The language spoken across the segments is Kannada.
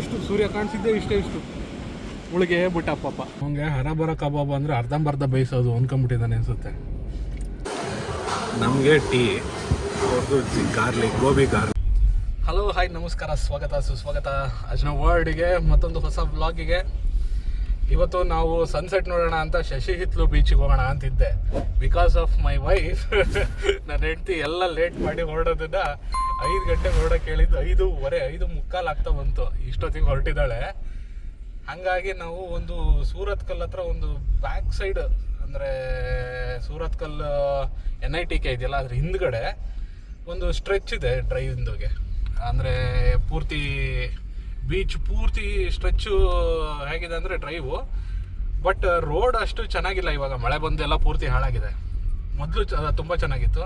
ಇಷ್ಟು ಸೂರ್ಯ ಕಾಣಿಸಿದ್ದೆ ಇಷ್ಟು ಉಳಿಗೆ ಬಿಟ್ಟ ಪಾಪ. ಅವನಿಗೆ ಹರಬರ ಕಬಾಬ್ ಅಂದರೆ ಅರ್ಧಂಬರ್ಧ ಬೇಯಿಸೋದು ಅನ್ಕೊಂಬಿಟ್ಟಿದ್ದಾನೆ ಅನಿಸುತ್ತೆ. ನಮಗೆ ಟೀ, ಅವ್ರದ್ದು garlic, gobi garlic. Hello, hi, ನಮಸ್ಕಾರ, ಸ್ವಾಗತ ಸುಸ್ವಾಗತ ಅಜ್ನ ವರ್ಲ್ಡ್ಗೆ, ಮತ್ತೊಂದು ಹೊಸ ವ್ಲಾಗಿಗೆ. ಇವತ್ತು ನಾವು ಸನ್ಸೆಟ್ ನೋಡೋಣ ಅಂತ ಶಶಿ ಹಿತ್ಲು ಬೀಚಿಗೆ ಹೋಗೋಣ ಅಂತಿದ್ದೆ. ಬಿಕಾಸ್ ಆಫ್ ಮೈ ವೈಫ್ ನನ್ನ ಹೆಂಡತಿ ಎಲ್ಲ ಲೇಟ್ ಮಾಡಿ ಹೊರಡೋದನ್ನ 5 ಗಂಟೆಗೆ ಹೊರಡೋಕೆ ಹೇಳಿದ್ದು 5:15 ಆಗ್ತಾ ಬಂತು. ಇಷ್ಟೊತ್ತಿಗೆ ಹೊರಟಿದ್ದಾಳೆ. ಹಾಗಾಗಿ ನಾವು ಒಂದು ಸೂರತ್ ಕಲ್ ಹತ್ರ ಒಂದು ಬ್ಯಾಕ್ ಸೈಡ್ ಅಂದರೆ ಸೂರತ್ ಕಲ್ NITK ಇದೆಯಲ್ಲ, ಅದ್ರ ಹಿಂದ್ಗಡೆ ಒಂದು ಸ್ಟ್ರೆಚ್ ಇದೆ ಡ್ರೈವಿಂದುಗೆ. ಅಂದರೆ ಪೂರ್ತಿ ಬೀಚ್ ಪೂರ್ತಿ ಸ್ಟ್ರೆಚ್ಚು ಹೇಗಿದೆ ಅಂದರೆ ಡ್ರೈವು. ಬಟ್ ರೋಡ್ ಅಷ್ಟು ಚೆನ್ನಾಗಿಲ್ಲ. ಇವಾಗ ಮಳೆ ಬಂದು ಎಲ್ಲ ಪೂರ್ತಿ ಹಾಳಾಗಿದೆ. ಮೊದಲು ತುಂಬ ಚೆನ್ನಾಗಿತ್ತು.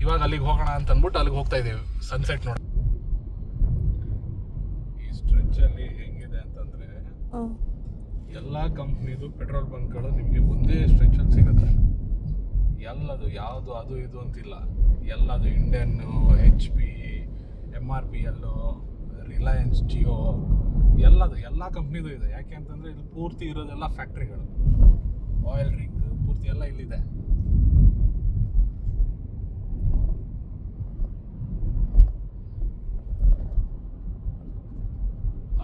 ಇವಾಗ ಅಲ್ಲಿಗೆ ಹೋಗೋಣ ಅಂತ ಅಂದ್ಬಿಟ್ಟು ಅಲ್ಲಿಗೆ ಹೋಗ್ತಾ ಇದ್ದೀವಿ ಸನ್ಸೆಟ್ ನೋಡಿ. ಈ ಸ್ಟ್ರೆಚ್ಚಲ್ಲಿ ಹೆಂಗಿದೆ ಅಂತಂದರೆ ಎಲ್ಲ ಕಂಪ್ನಿದು ಪೆಟ್ರೋಲ್ ಬಂಕ್ಗಳು ನಿಮಗೆ ಒಂದೇ ಸ್ಟ್ರೆಚಲ್ಲಿ ಸಿಗುತ್ತೆ. ಎಲ್ಲದು ಯಾವುದು ಅದು ಇದು ಅಂತಿಲ್ಲ. ಎಲ್ಲದು Indian, HP, MRPL, Reliance, Jio, ಎಲ್ಲ ಕಂಪ್ನಿದು ಇದೆ. ಯಾಕೆ ಅಂತಂದರೆ ಇಲ್ಲಿ ಪೂರ್ತಿ ಇರೋದೆಲ್ಲ ಫ್ಯಾಕ್ಟ್ರಿಗಳು, ಆಯಿಲ್ ರಿಗ್ ಪೂರ್ತಿ ಎಲ್ಲ ಇಲ್ಲಿದೆ.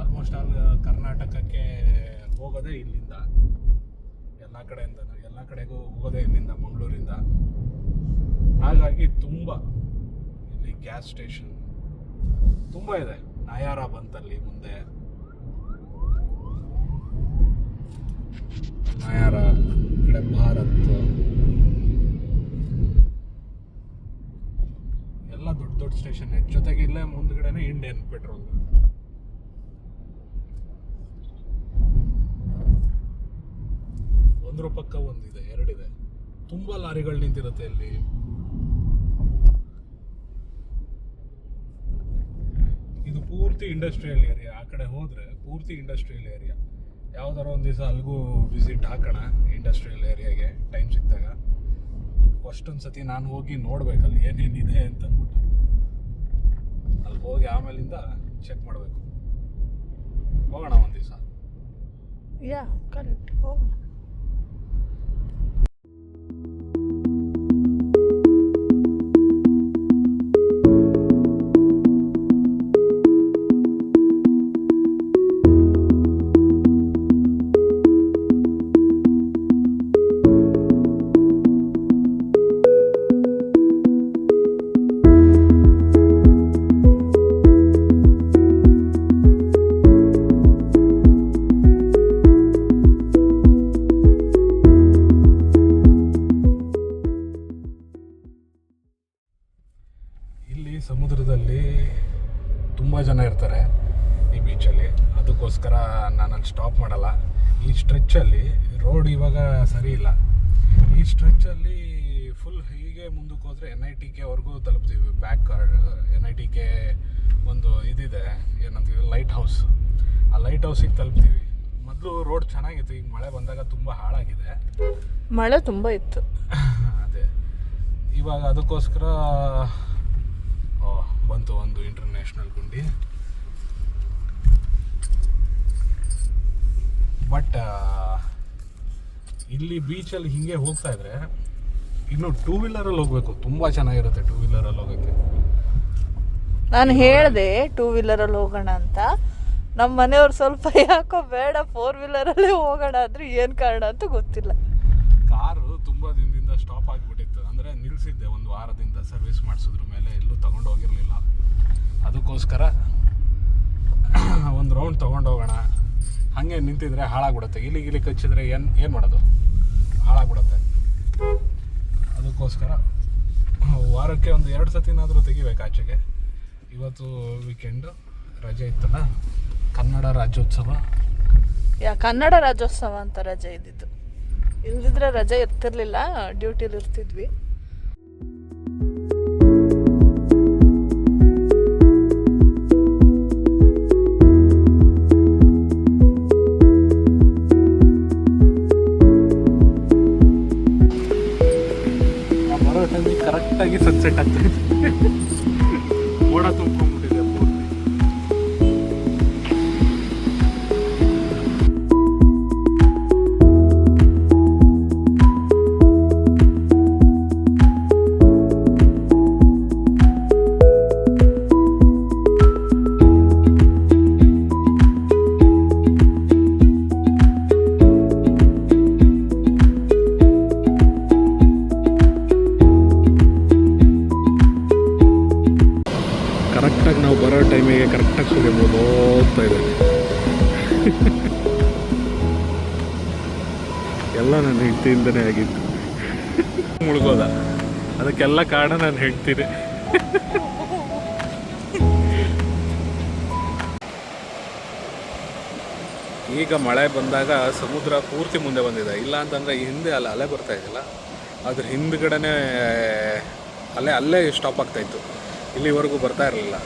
ಆಲ್ಮೋಸ್ಟ್ ಕರ್ನಾಟಕಕ್ಕೆ ಹೋಗೋದೇ ಇಲ್ಲಿಂದ, ಎಲ್ಲ ಕಡೆಗೂ ಹೋಗೋದೇ ಇಲ್ಲಿಂದ, ಮಂಗಳೂರಿಂದ. ಹಾಗಾಗಿ ತುಂಬ ಇಲ್ಲಿ ಗ್ಯಾಸ್ ಸ್ಟೇಷನ್ ತುಂಬ ಇದೆ. ನಯಾರ ಬಂತಲ್ಲಿ ಮುಂದೆ, ನಯಾರ ಕಡೆ ಭಾರತ್, ಎಲ್ಲ ದೊಡ್ಡ ಸ್ಟೇಷನ್. ಜೊತೆಗೆ ಇಲ್ಲೇ ಮುಂದ್ಗಡೆನೆ ಇಂಡಿಯನ್ ಪೆಟ್ರೋಲ್. ಒಂದ್ರ ಪಕ್ಕ ಒಂದಿದೆ, 2 ಇದೆ. ತುಂಬ ಲಾರಿಗಳು ನಿಂತಿರುತ್ತೆ ಇಲ್ಲಿ. ಇದು ಪೂರ್ತಿ ಇಂಡಸ್ಟ್ರಿಯಲ್ ಏರಿಯಾ. ಆ ಕಡೆ ಹೋದರೆ ಪೂರ್ತಿ ಇಂಡಸ್ಟ್ರಿಯಲ್ ಏರಿಯಾ. ಯಾವ್ದಾರ ಒಂದು ದಿವಸ ಅಲ್ಲಿಗೂ ವಿಸಿಟ್ ಹಾಕೋಣ, ಇಂಡಸ್ಟ್ರಿಯಲ್ ಏರಿಯಾಗೆ ಟೈಮ್ ಸಿಕ್ಕಿದಾಗ. ಅಷ್ಟೊಂದು ಸತಿ ನಾನು ಹೋಗಿ ನೋಡ್ಬೇಕಲ್ಲಿ ಏನೇನಿದೆ ಅಂತ ಅಂದ್ಬಿಟ್ಟು. ಅಲ್ಲಿ ಹೋಗಿ ಆಮೇಲಿಂದ ಚೆಕ್ ಮಾಡಬೇಕು. ಹೋಗೋಣ ಒಂದು ದಿವಸ. ಕರೆಕ್ಟ್, ಹೋಗೋಣ. ಸಮುದ್ರದಲ್ಲಿ ತುಂಬ ಜನ ಇರ್ತಾರೆ ಈ ಬೀಚಲ್ಲಿ. ಅದಕ್ಕೋಸ್ಕರ ನಾನಲ್ಲಿ ಸ್ಟಾಪ್ ಮಾಡಲ್ಲ. ಈ ಸ್ಟ್ರೆಚ್ಚಲ್ಲಿ ರೋಡ್ ಇವಾಗ ಸರಿ ಇಲ್ಲ. ಈ ಸ್ಟ್ರೆಚ್ಚಲ್ಲಿ ಫುಲ್ ಹೀಗೆ ಮುಂದಕ್ಕೆ ಹೋದರೆ NITKವರೆಗೂ ತಲುಪ್ತೀವಿ. ಬ್ಯಾಕ್ NITK ಒಂದು ಇದಿದೆ, ಏನಂತೀವಿ, ಲೈಟ್ ಹೌಸ್. ಆ ಲೈಟ್ ಹೌಸಿಗೆ ತಲುಪ್ತೀವಿ. ಮೊದಲು ರೋಡ್ ಚೆನ್ನಾಗಿತ್ತು, ಈಗ ಮಳೆ ಬಂದಾಗ ತುಂಬ ಹಾಳಾಗಿದೆ. ಮಳೆ ತುಂಬ ಇತ್ತು. ಅದೇ ಇವಾಗ ಅದಕ್ಕೋಸ್ಕರ ಬಂತು ಒಂದು ಇಂಟರ್ನ್ಯಾಷನಲ್ ಗುಂಡಿ. ಬಟ್ ಇಲ್ಲಿ ಬೀಚಲ್ಲಿ ಹಿಂಗೆ ಹೋಗ್ತಾ ಇದ್ರೆ ಇನ್ನು 2 ವೀಲರಲ್ಲಿ ಹೋಗ್ಬೇಕು. ತುಂಬ ಚೆನ್ನಾಗಿರುತ್ತೆ 2 ವೀಲರಲ್ಲಿ ಹೋಗೋಕ್ಕೆ. ನಾನು ಹೇಳಿದೆ 2 ವೀಲರಲ್ಲಿ ಹೋಗೋಣ ಅಂತ. ನಮ್ಮ ಮನೆಯವ್ರು ಸ್ವಲ್ಪ ಯಾಕೋ ಬೇಡ 4 ವೀಲರಲ್ಲೇ ಹೋಗೋಣ ಅಂದರೆ ಏನು ಕಾರಣ ಅಂತ ಗೊತ್ತಿಲ್ಲ. ಕಾರು ತುಂಬ ದಿನದಿಂದ ಸ್ಟಾಪ್ ಆಗಿಬಿಟ್ಟಿತ್ತು. ಅಂದರೆ ನಿಲ್ಲಿಸಿದ್ದೆ ಒಂದು ವಾರದಿಂದ, ಸರ್ವಿಸ್ ಮಾಡಿಸಿದ್ರ ಮೇಲೆ ಎಲ್ಲೂ ತಗೊಂಡು ಹೋಗಿರಲಿಲ್ಲ. ಅದಕ್ಕೋಸ್ಕರ ಒಂದು ರೌಂಡ್ ತೊಗೊಂಡು ಹೋಗೋಣ. ಹಾಗೆ ನಿಂತಿದ್ರೆ ಹಾಳಾಗ್ಬಿಡುತ್ತೆ. ಇಲಿ ಕಚ್ಚಿದ್ರೆ ಏನು ಮಾಡೋದು, ಹಾಳಾಗ್ಬಿಡುತ್ತೆ. ಅದಕ್ಕೋಸ್ಕರ ವಾರಕ್ಕೆ ಒಂದು 2 ಸತಿನಾದರೂ ತೆಗಿಬೇಕು ಆಚೆಗೆ. ಇವತ್ತು ವೀಕೆಂಡು ರಜೆ ಇತ್ತಲ್ಲ, ಕನ್ನಡ ರಾಜ್ಯೋತ್ಸವ. ಕನ್ನಡ ರಾಜ್ಯೋತ್ಸವ ಅಂತ ರಜೆ ಇದ್ದಿದ್ದು. ಇಲ್ದಿದ್ರೆ ರಜೆ ಇರ್ತಿರ್ಲಿಲ್ಲ, ಡ್ಯೂಟಿಲಿ ಇರ್ತಿದ್ವಿ. ಬರೋ ಟೈಮಿಗೆ ಕರೆಕ್ಟಾಗಿ ಸನ್ಸೆಟ್ ಆಗ್ತದೆ. ಮೋಡ ತುಂಬ್ಕೊಂಡ್ಬಿಟ್ಟಿದೆ ಪೂರ್ತಿ. ಹೋಗ್ತಾ ಇದೆ. ಎಲ್ಲ ನನ್ನ ಹೆಂಡತಿಯಿಂದನೇ ಆಗಿತ್ತು. ಮುಳುಗೋದ, ಅದಕ್ಕೆಲ್ಲ ಕಾರಣ ನಾನು ಹೇಳ್ತೀನಿ. ಈಗ ಮಳೆ ಬಂದಾಗ ಸಮುದ್ರ ಪೂರ್ತಿ ಮುಂದೆ ಬಂದಿದೆ. ಇಲ್ಲ ಅಂತಂದರೆ ಹಿಂದೆ ಅಲೆ ಬರ್ತಾ ಇದ್ದಿಲ್ಲ, ಅದ್ರ ಹಿಂದ್ಗಡೆನೇ ಅಲ್ಲೇ ಸ್ಟಾಪ್ ಆಗ್ತಾಯಿತ್ತು, ಇಲ್ಲಿವರೆಗೂ ಬರ್ತಾ ಇರಲಿಲ್ಲ.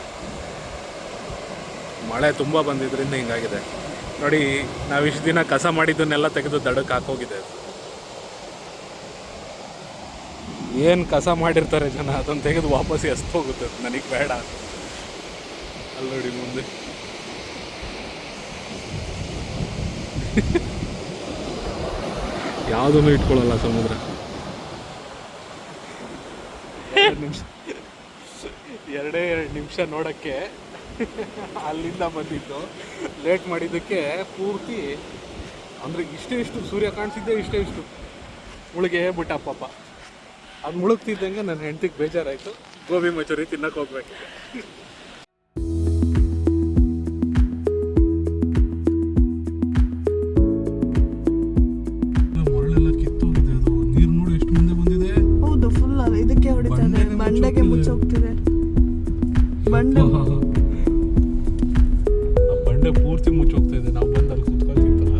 ಮಳೆ ತುಂಬ ಬಂದಿದ್ದರಿಂದ ಹಿಂಗಾಗಿದೆ ನೋಡಿ. ನಾವು ಇಷ್ಟು ದಿನ ಕಸ ಮಾಡಿದ್ದನ್ನೆಲ್ಲ ತೆಗೆದು ದಡಕ್ಕೆ ಹಾಕೋಗಿದೆ. ಏನು ಕಸ ಮಾಡಿರ್ತಾರೆ ಜನ, ಅದನ್ನು ತೆಗೆದು ವಾಪಸ್ ಹೋಗುತ್ತೆ. ನನಗೆ ಬೇಡ ಅಲ್ಲಿ ನೋಡಿ ಮುಂದೆ. ಯಾವುದನ್ನು ಇಟ್ಕೊಳ್ಳಲ್ಲ ಸಮುದ್ರ. 2 ನಿಮಿಷ ನೋಡೋಕ್ಕೆ ಅಲ್ಲಿಂದ ಬಂದಿದ್ದು, ಲೇಟ್ ಮಾಡಿದ್ದಕ್ಕೆ ಪೂರ್ತಿ ಅಂದರೆ ಇಷ್ಟು ಸೂರ್ಯ ಕಾಣಿಸಿದ್ದೆ, ಇಷ್ಟು ಮುಳುಗೆ ಬಿಟ್ಟ ಪಾಪ. ಅದು ಮುಳುಗ್ತಿದ್ದಂಗೆ ನನ್ನ ಹೆಂಡತಿಗೆ ಬೇಜಾರಾಯಿತು. ಗೋಬಿ ಮಂಚೂರಿ ತಿನ್ನಕ್ಕೆ ಹೋಗ್ಬೇಕು. ಮರಳೆಲ್ಲ ಕಿತ್ತೋಗಿದೆ. ಅದು ನೀರು ನೋಡಿ ಎಷ್ಟು ಮುಂದೆ ಬಂದಿದೆ. ಹೌದು, ಫುಲ್ ಇದಕ್ಕೆ ಹೊಡಿತಾರೆ, ಬಂಡೆಗೆ ಮುಚ್ಚೋಗ್ತಿದೆ. ಬಂಡೆ ಪೂರ್ತಿ ಮುಚ್ಚೋಗ್ತಾ ಇದೆ. ನಾವು ಬಂದು ಅಲ್ಲಿ ಕುತ್ಕೊಳ್ತಿತ್ತಲ್ಲ.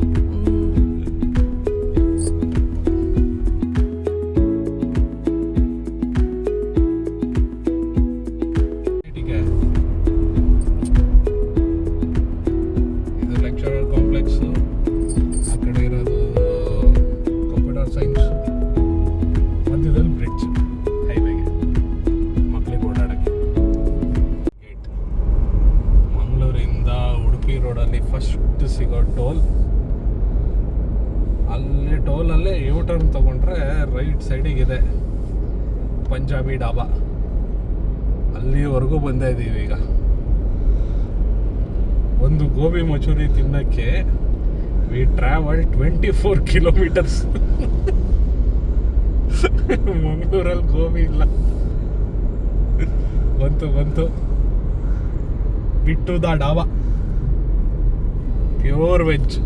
ಇದು ಲೆಕ್ಚರರ್ ಕಾಂಪ್ಲೆಕ್ಸ್, ಆ ಕಡೆ ಇರೋದು ಕಂಪ್ಯೂಟರ್ ಸೈನ್ಸ್, ಮಧ್ಯದಲ್ಲಿ ಬ್ರಿಡ್ಜ್ ಹೈವೇಗೆ ಮಕ್ಕಳಿಗೆ ಓಡಾಡಕ್ಕೆ. ಮಂಗಳೂರಿಂದ ಉಡುಪಿ ರೋಡಲ್ಲಿ ಫಸ್ಟ್ ಸಿಗೋ ಟೋಲ್, ಅಲ್ಲಿ ಟೋಲಲ್ಲೇ ಯೂ ಟರ್ನ್ ತೊಗೊಂಡ್ರೆ ರೈಟ್ ಸೈಡಿಗಿದೆ ಪಂಜಾಬಿ ಡಾಬಾ. ಅಲ್ಲಿವರೆಗೂ ಬಂದೇ ಇದ್ದೀವಿ. ಈಗ ಒಂದು ಗೋಬಿ ಮಂಚೂರಿ ತಿನ್ನಕ್ಕೆ ವಿ ಟ್ರಾವೆಲ್ 24 ಕಿಲೋಮೀಟರ್ಸ್. ಮಂಗಳೂರಲ್ಲಿ ಗೋಬಿ ಇಲ್ಲ. ಬಂತು ಬಿಟ್ಟು the dhaba, pure veg.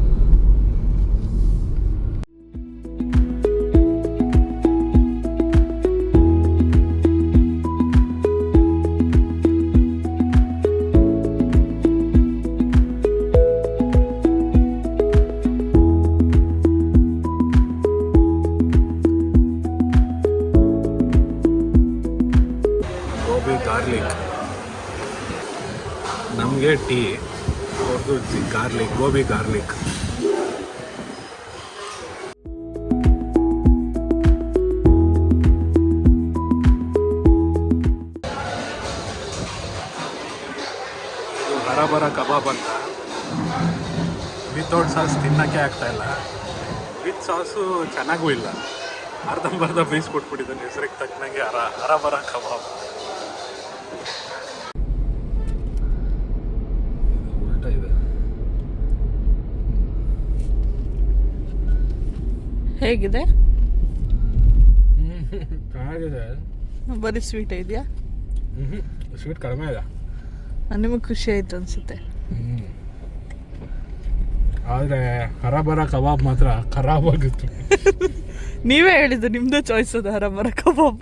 Gobi garlic, ನಮಗೆ ಟೀ, ಅವ್ರದ್ದು ಗಾರ್ಲಿಕ್, ಗೋಬಿ ಗಾರ್ಲಿಕ್. ಹರಬರ ಕಬಾಬ್ ಅಂತ ವಿತೌಟ್ ಸಾಸ್ ತಿನ್ನೋಕ್ಕೆ ಆಗ್ತಾಯಿಲ್ಲ. ವಿತ್ ಸಾಸು ಚೆನ್ನಾಗೂ ಇಲ್ಲ, ಅರ್ಧಂಬರ್ಧ ಬೇಯಿಸ್ಕೊಟ್ಬಿಟ್ಟಿದ್ದಾನೆ ಹೆಸರಿಗೆ ತಕ್ಕನಾಗೆ. ಹರಬರ ಕಬಾಬ್. ಉಲ್ಟಾ ಇದೆ. ಹೇಗಿದೆ? ಚೆನ್ನಾಗಿದೆ. ಬರೀ ಸ್ವೀಟ್ ಇದೆಯಾ? ಸ್ವೀಟ್ ಕಡಿಮೆ ಇದೆ. ನಿಮಗೆ ಖುಷಿ ಆಯ್ತು ಅನ್ಸುತ್ತೆ. ಆದರೆ ಹರಬರ ಕಬಾಬ್ ಮಾತ್ರ ಖರಾಬ್ ಆಗಿತ್ತು. ನೀವೇ ಹೇಳಿದ್ದು ನಿಮ್ಮದೇ ಚಾಯ್ಸ್ ಅದು ಹರಬರ ಕಬಾಬ್.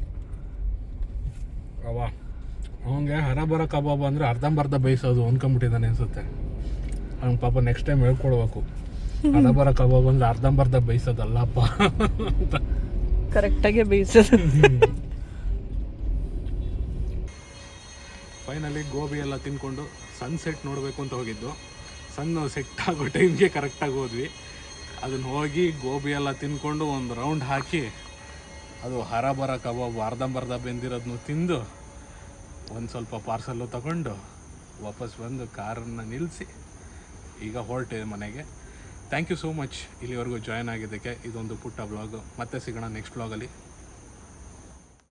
ಅವನಿಗೆ ಹರಬರ ಕಬಾಬ್ ಅಂದರೆ ಅರ್ಧಂಬರ್ಧ ಬೇಯಿಸೋದು ಅನ್ಕೊಂಬಿಟ್ಟಿದ್ದಾನೆ ಅನಿಸುತ್ತೆ. ಅವ್ನು ಪಾಪ ನೆಕ್ಸ್ಟ್ ಟೈಮ್ ಹೇಳ್ಕೊಡ್ಬೇಕು, ಹರಬರ ಕಬಾಬ್ ಅಂದರೆ ಅರ್ಧಂಬರ್ಧ ಬೇಯಿಸೋದಲ್ಲಪ್ಪ ಅಂತ. ಕರೆಕ್ಟಾಗೆ ಬೇಯಿಸೋದು. ಫೈನಲಿ ಗೋಬಿ ಎಲ್ಲ ತಿನ್ಕೊಂಡು ಸನ್ಸೆಟ್ ನೋಡಬೇಕು ಅಂತ ಹೋಗಿದ್ದು. ಸನ್ ಸೆಟ್ ಆಗೋ ಟೈಮ್ಗೆ ಕರೆಕ್ಟಾಗಿ ಹೋದ್ವಿ. ಅದನ್ನು ಹೋಗಿ ಗೋಬಿ ಎಲ್ಲ ತಿನ್ಕೊಂಡು ಒಂದು ರೌಂಡ್ ಹಾಕಿ, ಅದು ಹರಬರ ಕಬಾಬ್ ಅರ್ಧಂಬರ್ಧ ಬೆಂದಿರೋದನ್ನು ತಿಂದು ಒಂದು ಸ್ವಲ್ಪ ಪಾರ್ಸಲ್ಲು ತಗೊಂಡು ವಾಪಸ್ ಬಂದು ಕಾರನ್ನು ನಿಲ್ಲಿಸಿ ಈಗ ಹೊರಟಿದೆ ಮನೆಗೆ. ಥ್ಯಾಂಕ್ ಯು ಸೋ ಮಚ್ ಇಲ್ಲಿವರೆಗೂ ಜಾಯ್ನ್ ಆಗಿದ್ದಕ್ಕೆ. ಇದೊಂದು ಪುಟ್ಟ ಬ್ಲಾಗು. ಮತ್ತೆ ಸಿಗೋಣ ನೆಕ್ಸ್ಟ್ ಬ್ಲಾಗಲ್ಲಿ.